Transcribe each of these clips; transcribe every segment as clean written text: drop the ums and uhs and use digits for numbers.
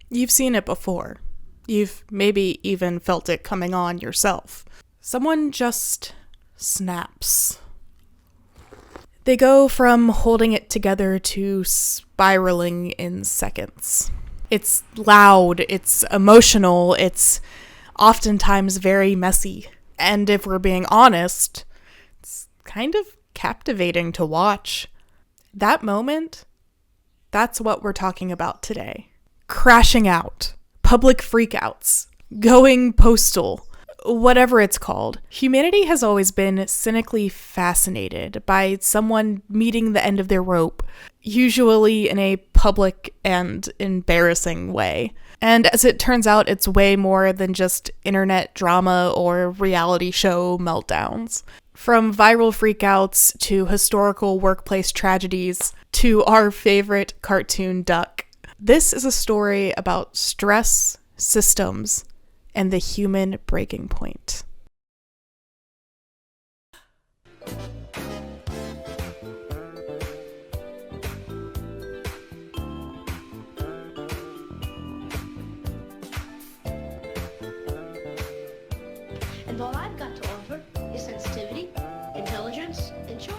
You've seen it before. You've maybe even felt it coming on yourself. Someone just snaps. They go from holding it together to spiraling in seconds. It's loud, it's emotional, it's oftentimes very messy. And if we're being honest, it's kind of captivating to watch. That moment, that's what we're talking about today. Crashing out, public freakouts, going postal, whatever it's called. Humanity has always been cynically fascinated by someone meeting the end of their rope, usually in a public and embarrassing way. And as it turns out, it's way more than just internet drama or reality show meltdowns. From viral freakouts to historical workplace tragedies to our favorite cartoon duck. This is a story about stress, systems, and the human breaking point. And all I've got to offer is sensitivity, intelligence, and charm.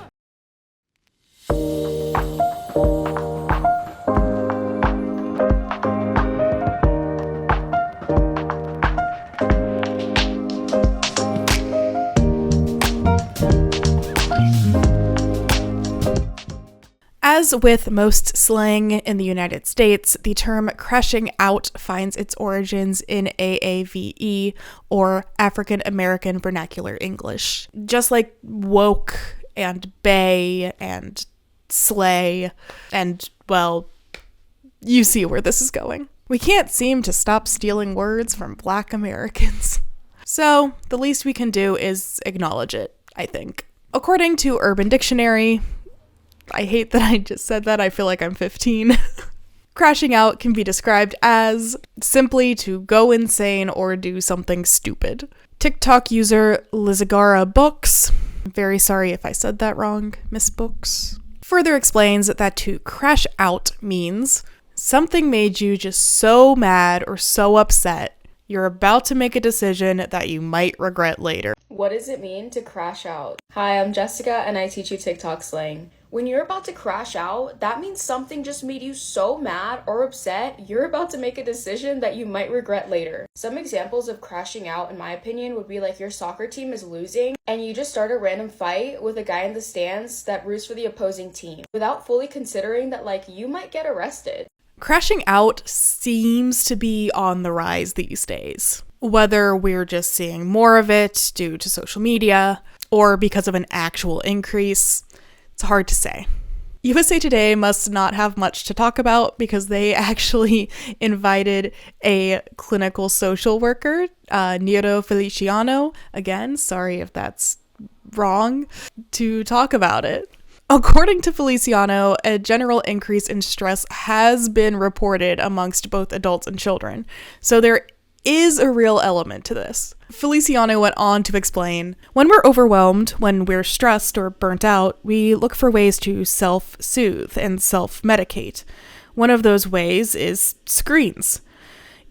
As with most slang in the United States, the term crashing out finds its origins in AAVE, or African American Vernacular English. Just like woke and bae and slay, and, well, you see where this is going. We can't seem to stop stealing words from Black Americans. So, the least we can do is acknowledge it, I think. According to Urban Dictionary, I hate that I just said that, I feel like I'm 15. Crashing out can be described as simply to go insane or do something stupid. TikTok user Lizagara Books, very sorry if I said that wrong, Miss Books, further explains that to crash out means something made you just so mad or so upset, you're about to make a decision that you might regret later. What does it mean to crash out? Hi, I'm Jessica and I teach you TikTok slang. When you're about to crash out, that means something just made you so mad or upset, you're about to make a decision that you might regret later. Some examples of crashing out, in my opinion, would be like your soccer team is losing and you just start a random fight with a guy in the stands that roots for the opposing team without fully considering that, like, you might get arrested. Crashing out seems to be on the rise these days. Whether we're just seeing more of it due to social media or because of an actual increase, it's hard to say. USA Today must not have much to talk about because they actually invited a clinical social worker, Nero Feliciano, again, sorry if that's wrong, to talk about it. According to Feliciano, a general increase in stress has been reported amongst both adults and children, so there is a real element to this. Feliciano went on to explain, when we're overwhelmed, when we're stressed or burnt out, we look for ways to self-soothe and self-medicate. One of those ways is screens.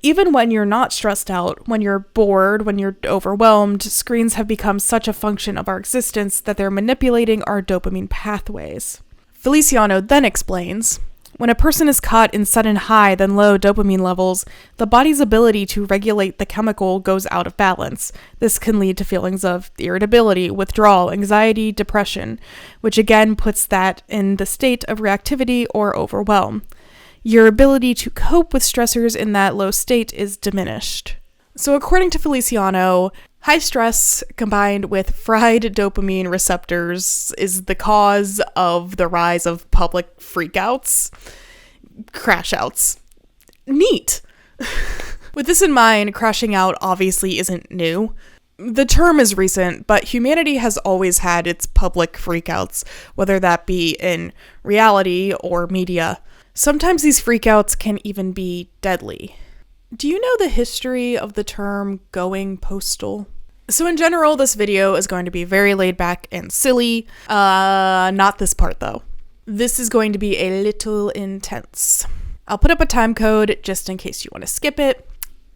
Even when you're not stressed out, when you're bored, when you're overwhelmed, screens have become such a function of our existence that they're manipulating our dopamine pathways. Feliciano then explains, when a person is caught in sudden high then low dopamine levels, the body's ability to regulate the chemical goes out of balance. This can lead to feelings of irritability, withdrawal, anxiety, depression, which again puts that in the state of reactivity or overwhelm. Your ability to cope with stressors in that low state is diminished. So according to Feliciano, high stress combined with fried dopamine receptors is the cause of the rise of public freakouts, crash outs. Neat. With this in mind, crashing out obviously isn't new. The term is recent, but humanity has always had its public freakouts, whether that be in reality or media. Sometimes these freakouts can even be deadly. Do you know the history of the term going postal? So in general, this video is going to be very laid back and silly. Not this part though. This is going to be a little intense. I'll put up a time code just in case you want to skip it.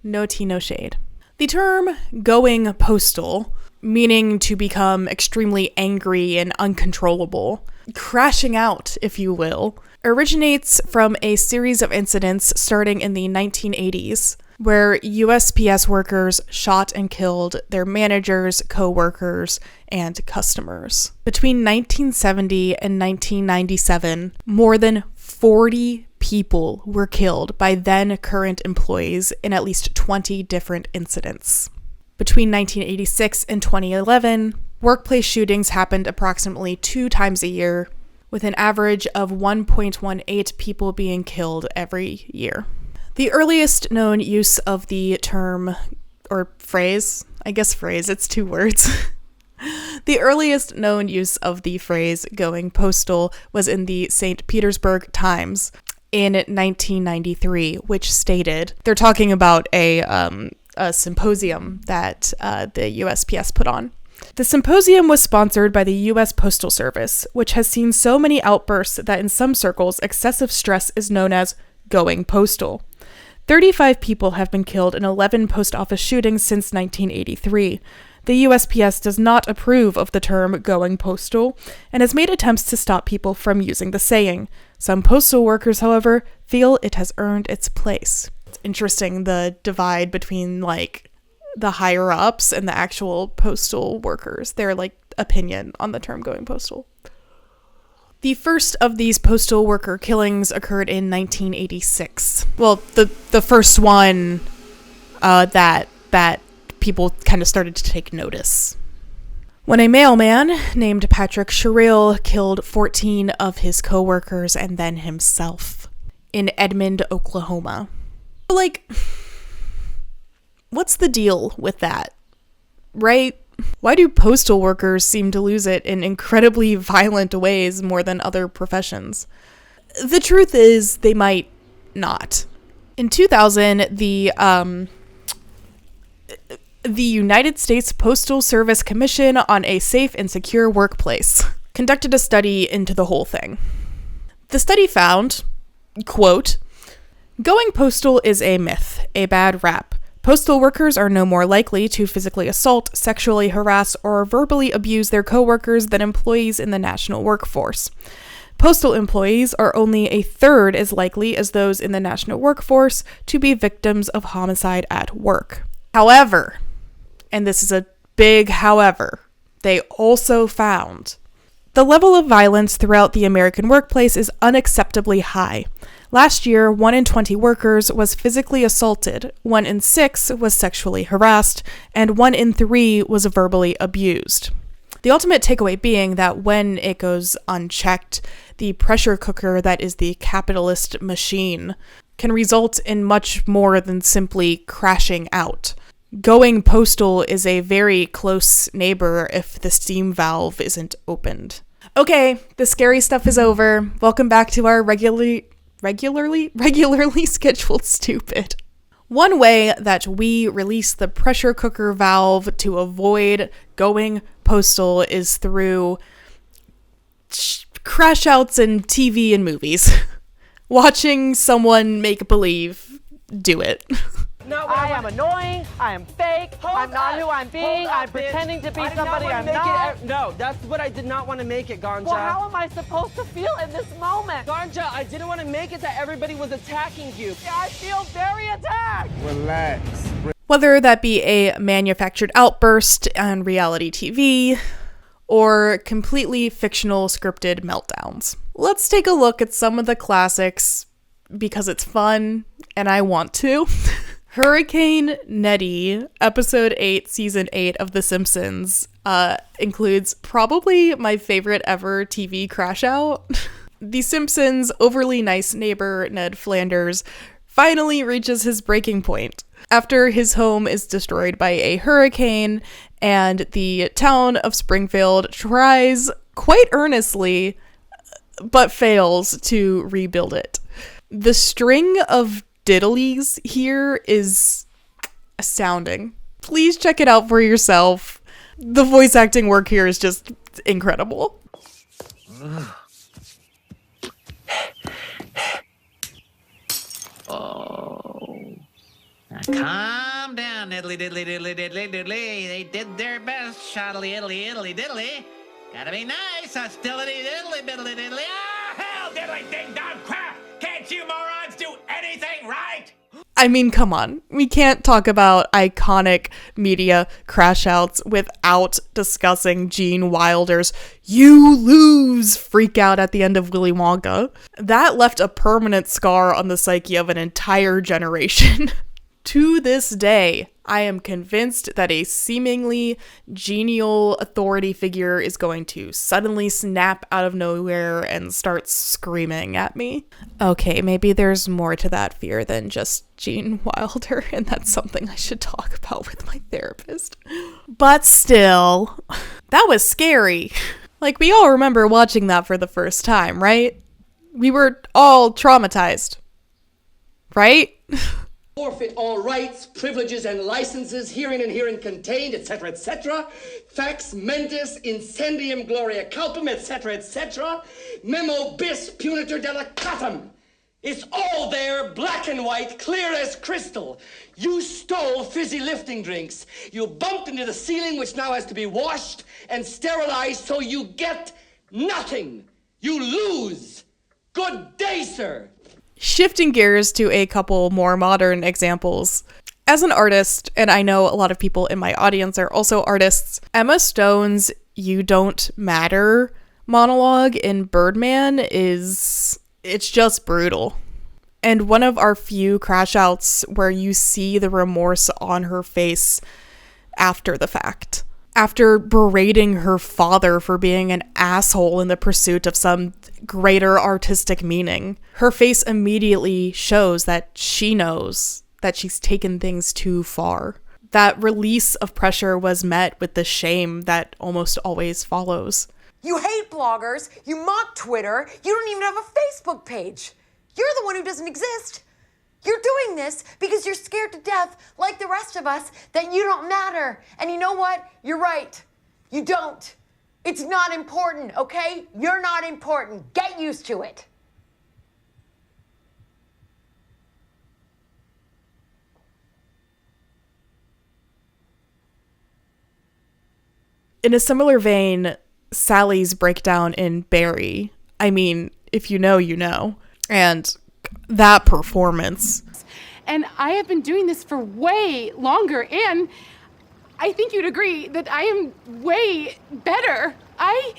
No tea, no shade. The term going postal, meaning to become extremely angry and uncontrollable, crashing out, if you will, originates from a series of incidents starting in the 1980s, where USPS workers shot and killed their managers, co-workers, and customers. Between 1970 and 1997, more than 40 people were killed by then current employees in at least 20 different incidents. Between 1986 and 2011, workplace shootings happened approximately 2 times a year, with an average of 1.18 people being killed every year. The earliest known use of the term, or phrase, it's 2 words. The earliest known use of the phrase going postal was in the St. Petersburg Times in 1993, which stated, they're talking about a symposium that the USPS put on. The symposium was sponsored by the U.S. Postal Service, which has seen so many outbursts that in some circles, excessive stress is known as going postal. 35 people have been killed in 11 post office shootings since 1983. The USPS does not approve of the term going postal and has made attempts to stop people from using the saying. Some postal workers, however, feel it has earned its place. It's interesting, the divide between the higher ups and the actual postal workers, their opinion on the term going postal. The first of these postal worker killings occurred in 1986. Well, the first one that people kind of started to take notice. When a mailman named Patrick Sherrill killed 14 of his co-workers and then himself in Edmond, Oklahoma. What's the deal with that? Right? Why do postal workers seem to lose it in incredibly violent ways more than other professions? The truth is, they might not. In 2000, the United States Postal Service Commission on a Safe and Secure Workplace conducted a study into the whole thing. The study found, quote, "Going postal is a myth, a bad rap. Postal workers are no more likely to physically assault, sexually harass, or verbally abuse their coworkers than employees in the national workforce. Postal employees are only a third as likely as those in the national workforce to be victims of homicide at work. However," and this is a big however, they also found, "the level of violence throughout the American workplace is unacceptably high. Last year, 1 in 20 workers was physically assaulted, 1 in 6 was sexually harassed, and 1 in 3 was verbally abused." The ultimate takeaway being that when it goes unchecked, the pressure cooker that is the capitalist machine can result in much more than simply crashing out. Going postal is a very close neighbor if the steam valve isn't opened. Okay, the scary stuff is over. Welcome back to our regularly scheduled stupid. One way that we release the pressure cooker valve to avoid going postal is through crash outs in TV and movies. Watching someone make believe do it. No, I am annoying, I am fake, I'm not who I'm being, I'm pretending to be somebody I'm not. No, that's what I did not want to make it, Ganja. Well, how am I supposed to feel in this moment? Ganja, I didn't want to make it that everybody was attacking you. I feel very attacked. Relax. Whether that be a manufactured outburst on reality TV or completely fictional scripted meltdowns. Let's take a look at some of the classics because it's fun and I want to. Hurricane Nettie, episode 8, season 8 of The Simpsons, includes probably my favorite ever TV crash out. The Simpsons' overly nice neighbor, Ned Flanders, finally reaches his breaking point after his home is destroyed by a hurricane and the town of Springfield tries quite earnestly, but fails to rebuild it. The string of diddlies here is astounding. Please check it out for yourself. The voice acting work here is just incredible. Oh. Now calm down, diddly diddly diddly diddly diddly. They did their best, shoddily iddly iddly diddly. Gotta be nice, hostility diddly diddly diddly. Ah, hell, diddly ding dong crap! Can't you morons do anything right? I mean, come on. We can't talk about iconic media crash outs without discussing Gene Wilder's "You lose" freak out at the end of Willy Wonka. That left a permanent scar on the psyche of an entire generation. To this day, I am convinced that a seemingly genial authority figure is going to suddenly snap out of nowhere and start screaming at me. Okay, maybe there's more to that fear than just Gene Wilder, and that's something I should talk about with my therapist. But still, that was scary. Like, we all remember watching that for the first time, right? We were all traumatized. Right? Forfeit all rights, privileges, and licenses herein and herein contained, etc., etc. Fax mentis incendium gloria culpum, etc., etc. Memo bis punitor delicatum. It's all there, black and white, clear as crystal. You stole fizzy lifting drinks. You bumped into the ceiling, which now has to be washed and sterilized, so you get nothing. You lose. Good day, sir. Shifting gears to a couple more modern examples. As an artist, and I know a lot of people in my audience are also artists, Emma Stone's "You Don't Matter" monologue in Birdman it's just brutal. And one of our few crash outs where you see the remorse on her face after the fact. After berating her father for being an asshole in the pursuit of some greater artistic meaning, her face immediately shows that she knows that she's taken things too far. That release of pressure was met with the shame that almost always follows. You hate bloggers, you mock Twitter, you don't even have a Facebook page. You're the one who doesn't exist. You're doing this because you're scared to death, like the rest of us, that you don't matter. And you know what? You're right. You don't. It's not important, okay? You're not important. Get used to it. In a similar vein, Sally's breakdown in Barry. I mean, if you know, you know. And that performance. And I have been doing this for way longer, and I think you'd agree that I am way better. I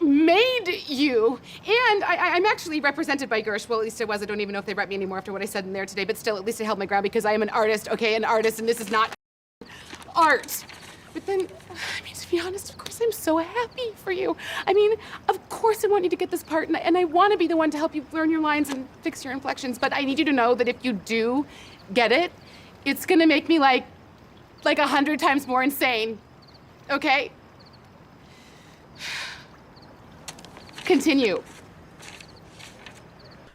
made you, and I'm actually represented by Gersh. Well, at least I was. I don't even know if they rep me anymore after what I said in there today, but still, at least I held my ground because I am an artist, okay? An artist, and this is not art. But then, I mean, to be honest, of course, I'm so happy for you. I mean, of course I want you to get this part, and I want to be the one to help you learn your lines and fix your inflections, but I need you to know that if you do get it, it's gonna make me like 100 times more insane, okay? Continue.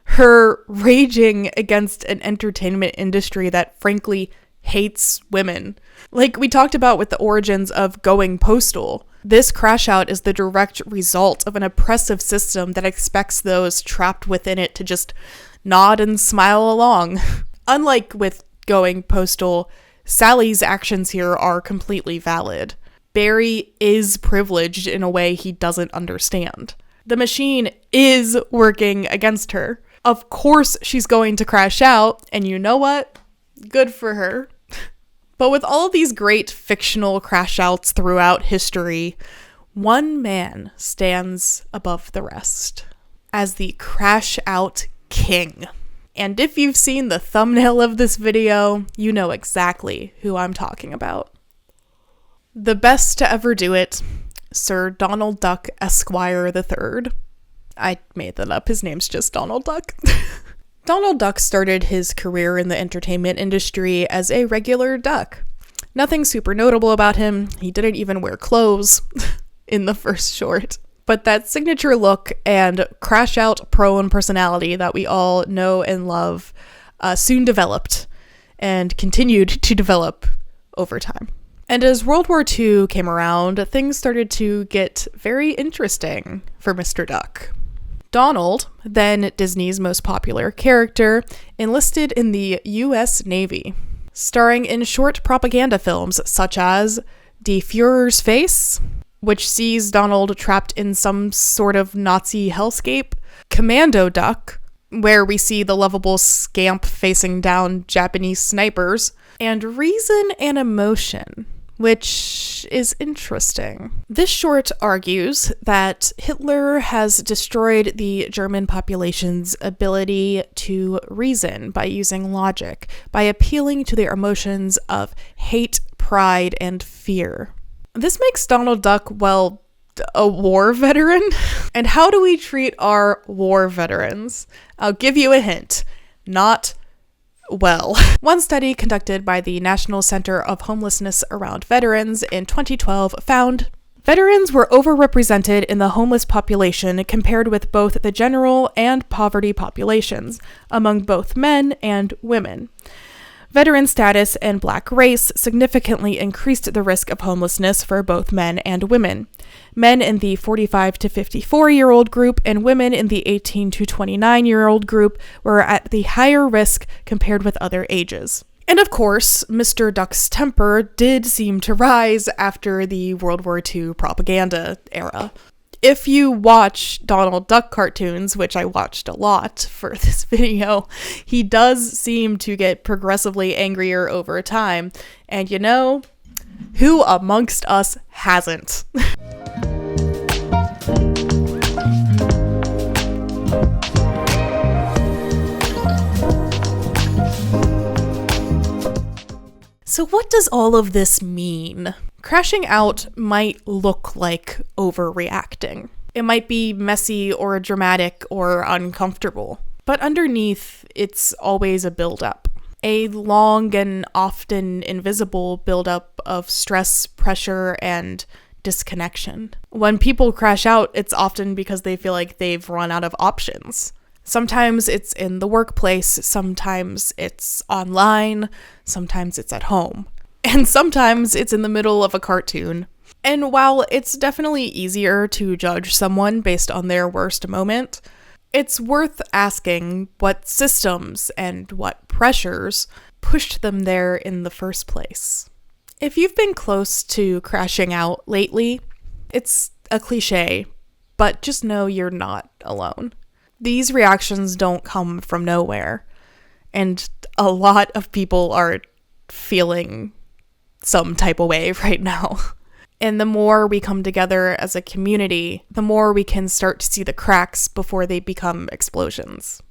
Her raging against an entertainment industry that frankly hates women. Like we talked about with the origins of Going Postal, this crash out is the direct result of an oppressive system that expects those trapped within it to just nod and smile along. Unlike with Going Postal, Sally's actions here are completely valid. Barry is privileged in a way he doesn't understand. The machine is working against her. Of course she's going to crash out, and you know what? Good for her. But with all of these great fictional crash outs throughout history, one man stands above the rest as the crash out king. And if you've seen the thumbnail of this video, you know exactly who I'm talking about. The best to ever do it, Sir Donald Duck Esquire III. I made that up. His name's just Donald Duck. Donald Duck started his career in the entertainment industry as a regular duck. Nothing super notable about him. He didn't even wear clothes in the first short. But that signature look and crash-out prone personality that we all know and love soon developed and continued to develop over time. And as World War II came around, things started to get very interesting for Mr. Duck. Donald, then Disney's most popular character, enlisted in the U.S. Navy, starring in short propaganda films such as Die Führer's Face, which sees Donald trapped in some sort of Nazi hellscape, Commando Duck, where we see the lovable scamp facing down Japanese snipers, and Reason and Emotion, which is interesting. This short argues that Hitler has destroyed the German population's ability to reason by using logic, by appealing to their emotions of hate, pride, and fear. This makes Donald Duck, well, a war veteran. And how do we treat our war veterans? I'll give you a hint. Not well. One study conducted by the National Center of Homelessness Around Veterans in 2012 found veterans were overrepresented in the homeless population compared with both the general and poverty populations, among both men and women. Veteran status and Black race significantly increased the risk of homelessness for both men and women. Men in the 45 to 54-year-old group and women in the 18 to 29-year-old group were at the higher risk compared with other ages. And of course, Mr. Duck's temper did seem to rise after the World War II propaganda era. If you watch Donald Duck cartoons, which I watched a lot for this video, he does seem to get progressively angrier over time. And you know, who amongst us hasn't? So what does all of this mean? Crashing out might look like overreacting. It might be messy or dramatic or uncomfortable. But underneath, it's always a buildup. A long and often invisible buildup of stress, pressure, and disconnection. When people crash out, it's often because they feel like they've run out of options. Sometimes it's in the workplace, sometimes it's online, sometimes it's at home. And sometimes it's in the middle of a cartoon. And while it's definitely easier to judge someone based on their worst moment, it's worth asking what systems and what pressures pushed them there in the first place. If you've been close to crashing out lately, it's a cliche, but just know you're not alone. These reactions don't come from nowhere, and a lot of people are feeling some type of way right now. And the more we come together as a community, the more we can start to see the cracks before they become explosions.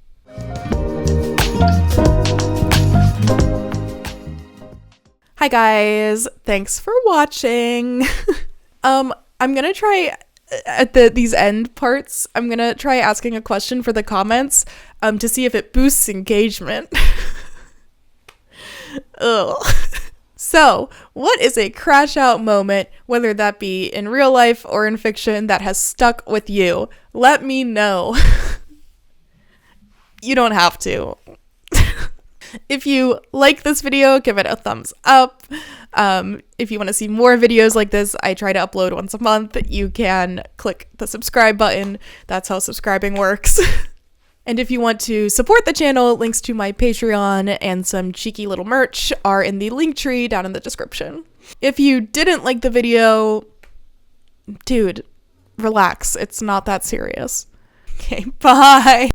Hi guys, thanks for watching. I'm gonna try at these end parts, I'm gonna try asking a question for the comments to see if it boosts engagement. Ugh. So, what is a crash out moment, whether that be in real life or in fiction, that has stuck with you? Let me know. You don't have to. If you like this video, give it a thumbs up. If you want to see more videos like this, I try to upload once a month. You can click the subscribe button. That's how subscribing works. And if you want to support the channel, links to my Patreon and some cheeky little merch are in the link tree down in the description. If you didn't like the video, dude, relax. It's not that serious. Okay, bye.